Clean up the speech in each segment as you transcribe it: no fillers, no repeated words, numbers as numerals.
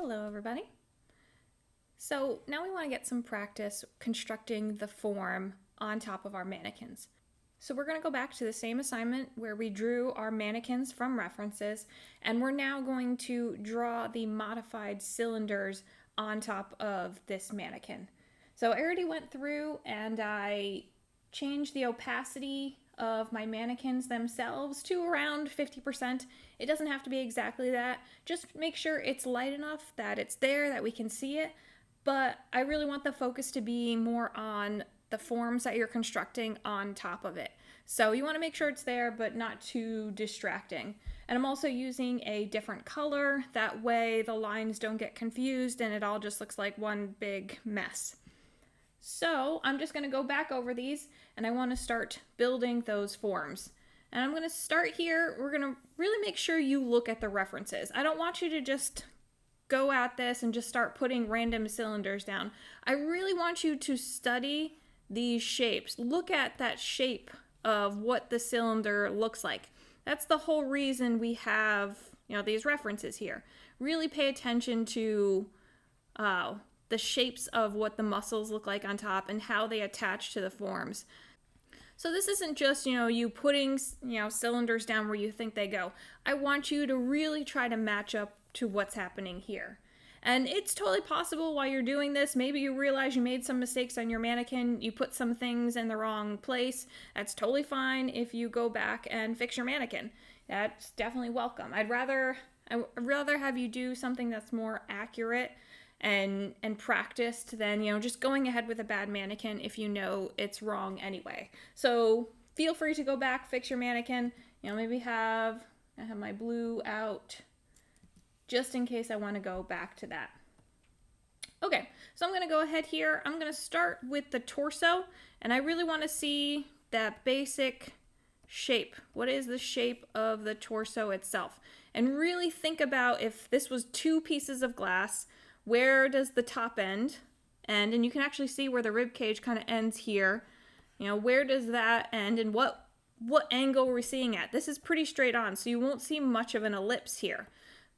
Hello everybody. So now we want to get some practice constructing the form on top of our mannequins. So we're going to go back to the same assignment where we drew our mannequins from references, and we're now going to draw the modified cylinders on top of this mannequin. So I already went through and I changed the opacity of my mannequins themselves to around 50%. It doesn't have to be exactly that. Just make sure it's light enough that it's there, that we can see it. But I really want the focus to be more on the forms that you're constructing on top of it. So you want to make sure it's there, but not too distracting. And I'm also using a different color. That way the lines don't get confused and it all just looks like one big mess. So I'm just going to go back over these and I want to start building those forms. And I'm going to start here. We're going to really make sure you look at the references. I don't want you to just go at this and just start putting random cylinders down. I really want you to study these shapes. Look at that shape of what the cylinder looks like. That's the whole reason we have, these references here. Really pay attention to the shapes of what the muscles look like on top and how they attach to the forms. So this isn't just, you putting, cylinders down where you think they go. I want you to really try to match up to what's happening here. And it's totally possible while you're doing this, maybe you realize you made some mistakes on your mannequin, you put some things in the wrong place. That's totally fine if you go back and fix your mannequin. That's definitely welcome. I'd rather have you do something that's more accurate and practiced than, just going ahead with a bad mannequin if you know it's wrong anyway. So feel free to go back, fix your mannequin. Maybe I have my blue out just in case I want to go back to that. Okay, so I'm going to go ahead here. I'm going to start with the torso, and I really want to see that basic shape. What is the shape of the torso itself? And really think about, if this was two pieces of glass, where does the top end end? And you can actually see where the rib cage kind of ends here. Where does that end, and what angle are we seeing at? This is pretty straight on, so you won't see much of an ellipse here.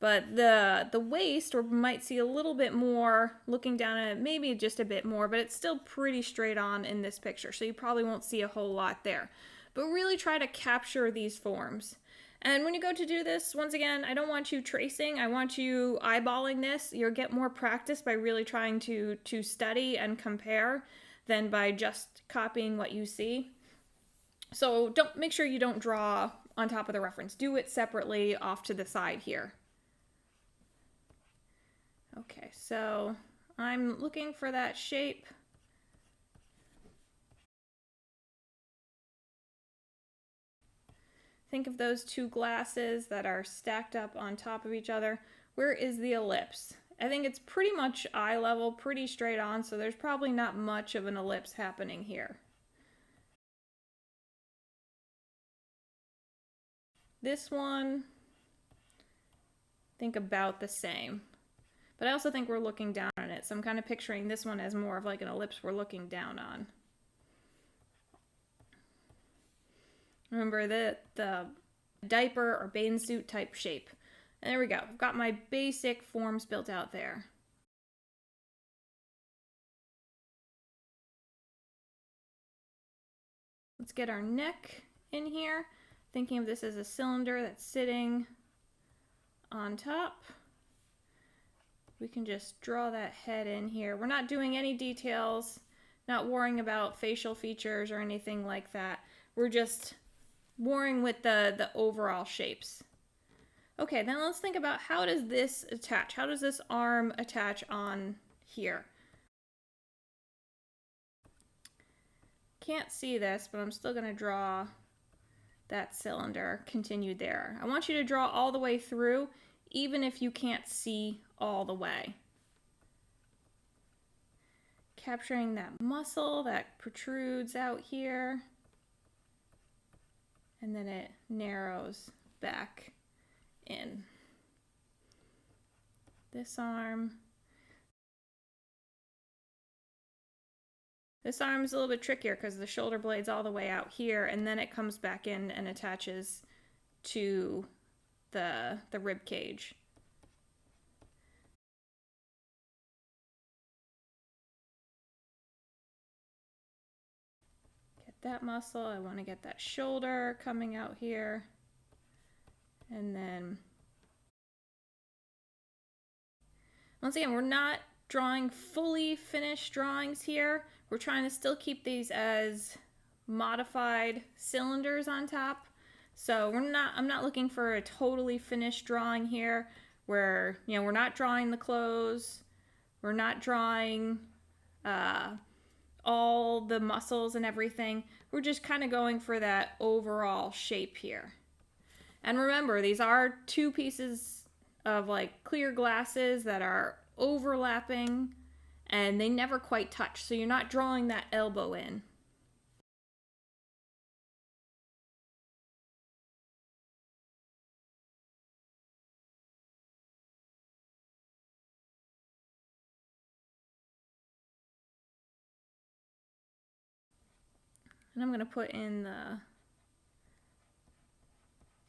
But the waist, or might see a little bit more, looking down at it, maybe just a bit more, but it's still pretty straight on in this picture, so you probably won't see a whole lot there. But really try to capture these forms. And when you go to do this, once again, I don't want you tracing, I want you eyeballing this. You'll get more practice by really trying to study and compare than by just copying what you see. So make sure you don't draw on top of the reference. Do it separately off to the side here. Okay, so I'm looking for that shape. Think of those two glasses that are stacked up on top of each other. Where is the ellipse? I think it's pretty much eye level, pretty straight on, so there's probably not much of an ellipse happening here. This one, think about the same. But I also think we're looking down on it, so I'm kind of picturing this one as more of like an ellipse we're looking down on. Remember the diaper or bathing suit type shape. And there we go. I've got my basic forms built out there. Let's get our neck in here. Thinking of this as a cylinder that's sitting on top. We can just draw that head in here. We're not doing any details, not worrying about facial features or anything like that. We're just worrying with the overall shapes. Okay, then let's think about, how does this attach? How does this arm attach on here? Can't see this, but I'm still gonna draw that cylinder continued there. I want you to draw all the way through, even if you can't see all the way. Capturing that muscle that protrudes out here, and then it narrows back in. This arm's a little bit trickier because the shoulder blade's all the way out here, and then it comes back in and attaches to the rib cage. that muscle. I want to get that shoulder coming out here. And then, once again, we're not drawing fully finished drawings here. We're trying to still keep these as modified cylinders on top. So I'm not looking for a totally finished drawing here where, you know, we're not drawing the clothes. We're not drawing all the muscles and everything. We're just kind of going for that overall shape here. And remember, these are two pieces of like clear glasses that are overlapping and they never quite touch. So you're not drawing that elbow in. And I'm going to put in the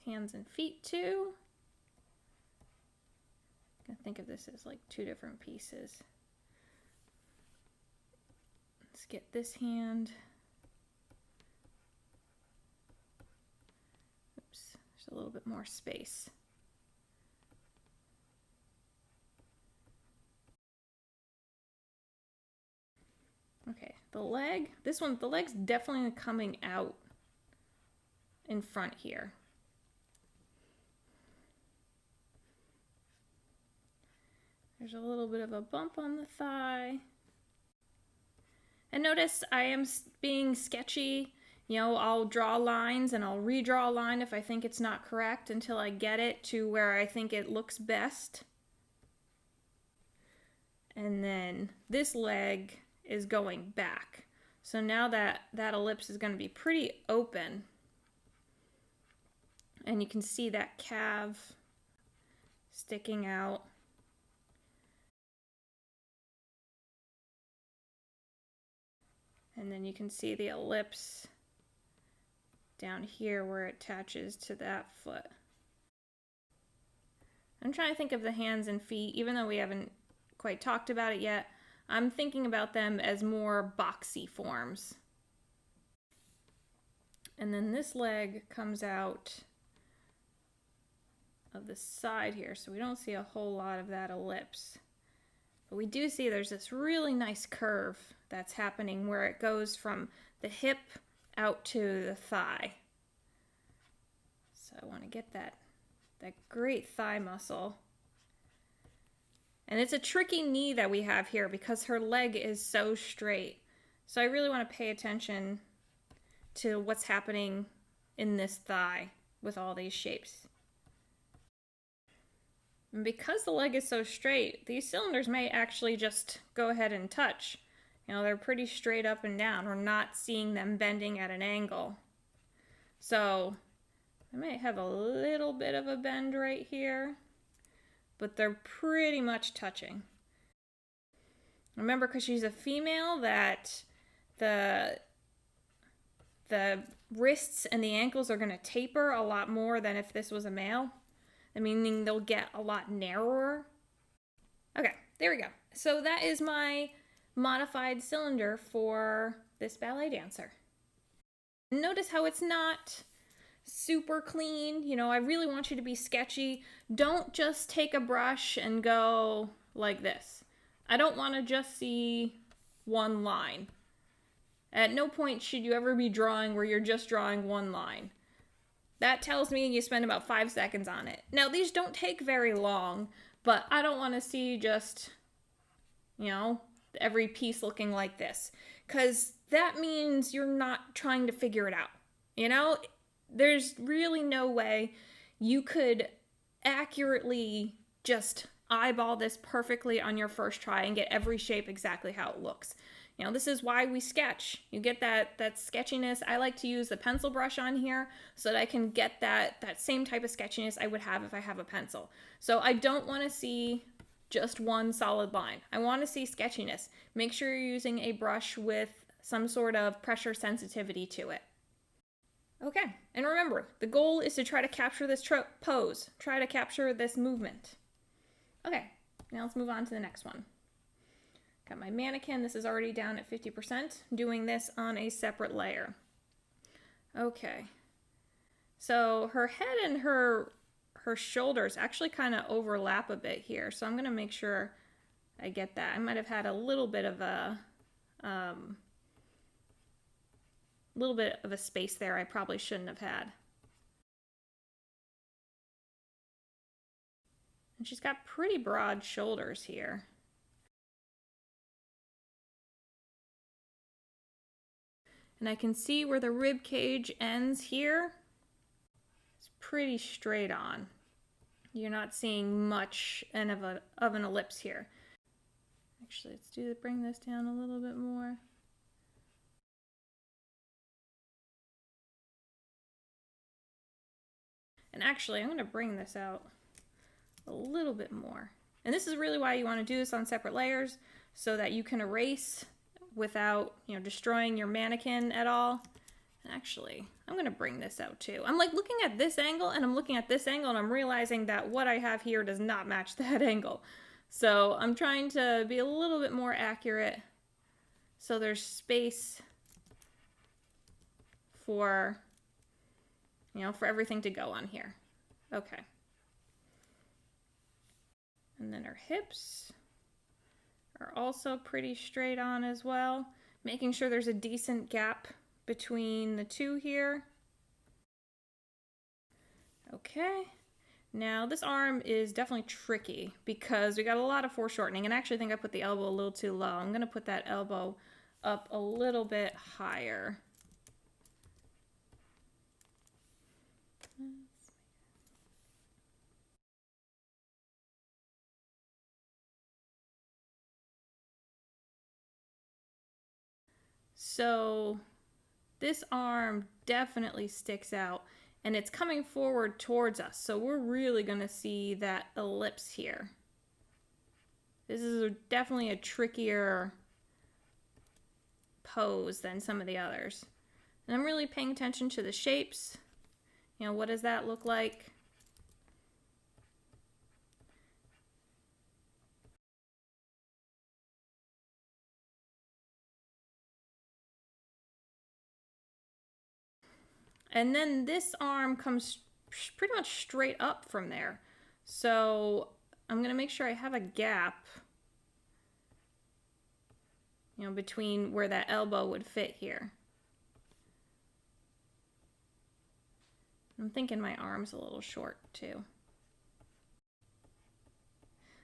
hands and feet too. I think of this as like two different pieces. Let's get this hand. Oops, there's a little bit more space. Okay, the leg, the leg's definitely coming out in front here. There's a little bit of a bump on the thigh. And notice I am being sketchy. You know, I'll draw lines and I'll redraw a line if I think it's not correct until I get it to where I think it looks best. And then this leg is going back. So now that ellipse is going to be pretty open. And you can see that calf sticking out. And then you can see the ellipse down here where it attaches to that foot. I'm trying to think of the hands and feet, even though we haven't quite talked about it yet. I'm thinking about them as more boxy forms. And then this leg comes out of the side here, so we don't see a whole lot of that ellipse. But we do see there's this really nice curve that's happening where it goes from the hip out to the thigh. So I want to get that great thigh muscle. And it's a tricky knee that we have here because her leg is so straight. So I really want to pay attention to what's happening in this thigh with all these shapes. And because the leg is so straight, these cylinders may actually just go ahead and touch. You know, they're pretty straight up and down. We're not seeing them bending at an angle. So I might have a little bit of a bend right here, but they're pretty much touching. Remember, because she's a female, that the wrists and the ankles are going to taper a lot more than if this was a male. Meaning they'll get a lot narrower. Okay, there we go. So that is my modified cylinder for this ballet dancer. Notice how it's not super clean. You know, I really want you to be sketchy. Don't just take a brush and go like this. I don't want to just see one line. At no point should you ever be drawing where you're just drawing one line. That tells me you spend about 5 seconds on it. Now, these don't take very long, but I don't want to see just, you know, every piece looking like this. Because that means you're not trying to figure it out. You know, there's really no way you could accurately just eyeball this perfectly on your first try and get every shape exactly how it looks. You know, this is why we sketch. You get that sketchiness. I like to use the pencil brush on here so that I can get that same type of sketchiness I would have if I have a pencil. So I don't want to see just one solid line. I want to see sketchiness. Make sure you're using a brush with some sort of pressure sensitivity to it. Okay, and remember, the goal is to try to capture this pose. Try to capture this movement. Okay, now let's move on to the next one. Got my mannequin. This is already down at 50%. Doing this on a separate layer. Okay. So her head and her shoulders actually kind of overlap a bit here. So I'm going to make sure I get that. I might have had a little bit of a space there I probably shouldn't have had. And she's got pretty broad shoulders here. And I can see where the rib cage ends here. It's pretty straight on. You're not seeing much of an ellipse here. Actually, bring this down a little bit more. And actually, I'm going to bring this out a little bit more. And this is really why you want to do this on separate layers, so that you can erase without, destroying your mannequin at all. And actually, I'm going to bring this out too. I'm like looking at this angle and I'm looking at this angle and I'm realizing that what I have here does not match that angle. So I'm trying to be a little bit more accurate so there's space for, for everything to go on here. Okay. And then her hips are also pretty straight on as well, making sure there's a decent gap between the two here. Okay. Now this arm is definitely tricky because we got a lot of foreshortening, and I actually think I put the elbow a little too low. I'm going to put that elbow up a little bit higher. So this arm definitely sticks out and it's coming forward towards us. So we're really going to see that ellipse here. This is definitely a trickier pose than some of the others. And I'm really paying attention to the shapes. What does that look like? And then this arm comes pretty much straight up from there. So I'm going to make sure I have a gap, between where that elbow would fit here. I'm thinking my arm's a little short too.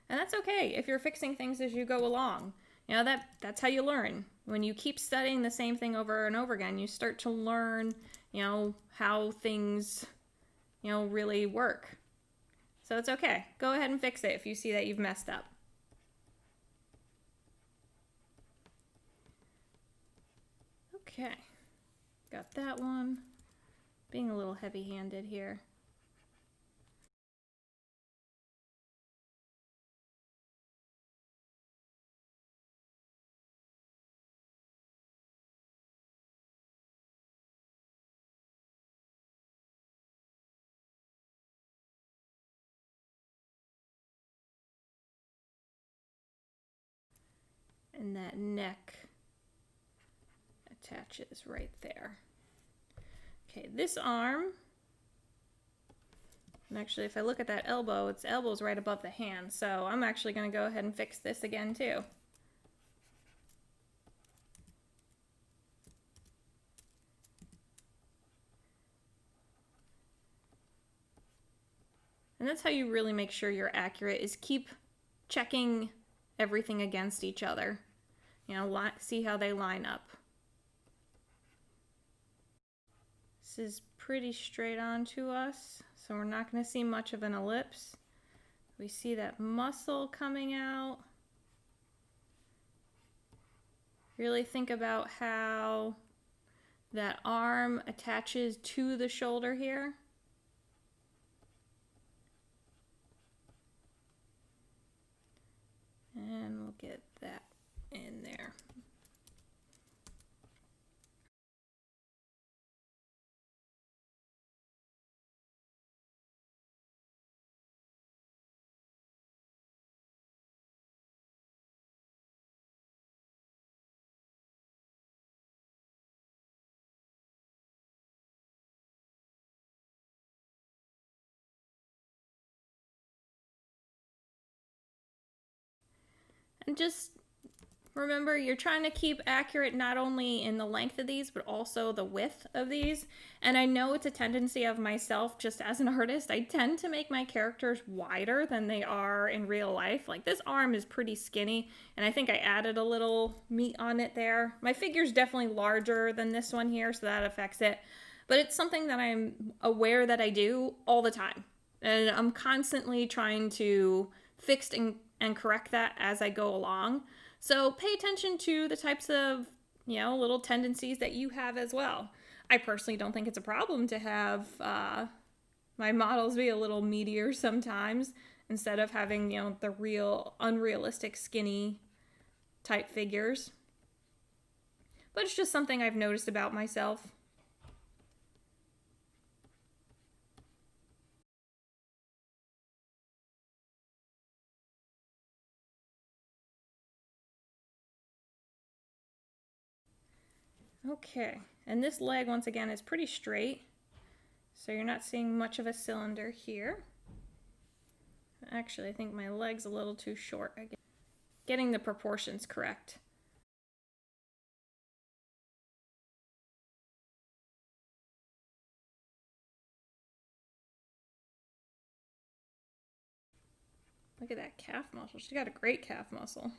And that's okay if you're fixing things as you go along. That's how you learn. When you keep studying the same thing over and over again, you start to learn, how things, really work. So it's okay. Go ahead and fix it if you see that you've messed up. Okay. Got that one. Being a little heavy-handed here. And that neck attaches right there. Okay, this arm, and actually if I look at that elbow, its elbow's right above the hand, so I'm actually going to go ahead and fix this again too. And that's how you really make sure you're accurate, is keep checking everything against each other. See how they line up. This is pretty straight on to us, so we're not going to see much of an ellipse. We see that muscle coming out. Really think about how that arm attaches to the shoulder here. And we'll get that in there. And just remember, you're trying to keep accurate not only in the length of these, but also the width of these. And I know it's a tendency of myself, just as an artist, I tend to make my characters wider than they are in real life. Like this arm is pretty skinny, and I think I added a little meat on it there. My figure's definitely larger than this one here, so that affects it. But it's something that I'm aware that I do all the time. And I'm constantly trying to fix and correct that as I go along. So pay attention to the types of, little tendencies that you have as well. I personally don't think it's a problem to have my models be a little meatier sometimes instead of having, the real unrealistic skinny type figures. But it's just something I've noticed about myself. Okay, and this leg once again is pretty straight, so you're not seeing much of a cylinder here. Actually, I think my leg's a little too short. Getting the proportions correct. Look at that calf muscle. She's got a great calf muscle.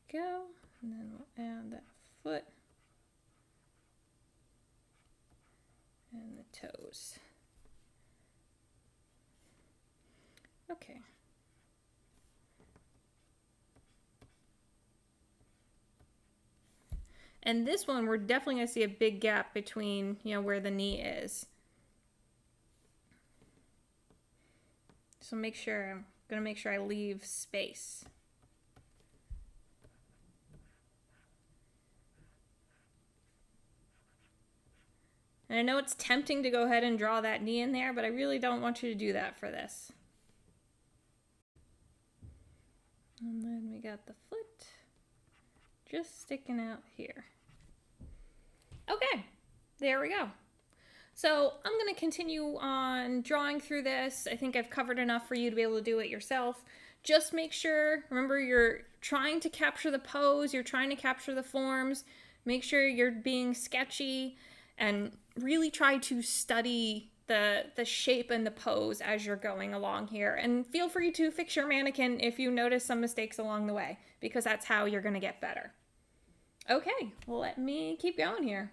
Here we go. And then we'll add that foot and the toes. Okay. And this one, we're definitely going to see a big gap between, where the knee is. So I'm going to make sure I leave space. And I know it's tempting to go ahead and draw that knee in there, but I really don't want you to do that for this. And then we got the foot just sticking out here. Okay, there we go. So I'm going to continue on drawing through this. I think I've covered enough for you to be able to do it yourself. Just make sure, remember, you're trying to capture the pose, you're trying to capture the forms. Make sure you're being sketchy and really try to study the shape and the pose as you're going along here. And feel free to fix your mannequin if you notice some mistakes along the way, because that's how you're going to get better. Okay, well, let me keep going here.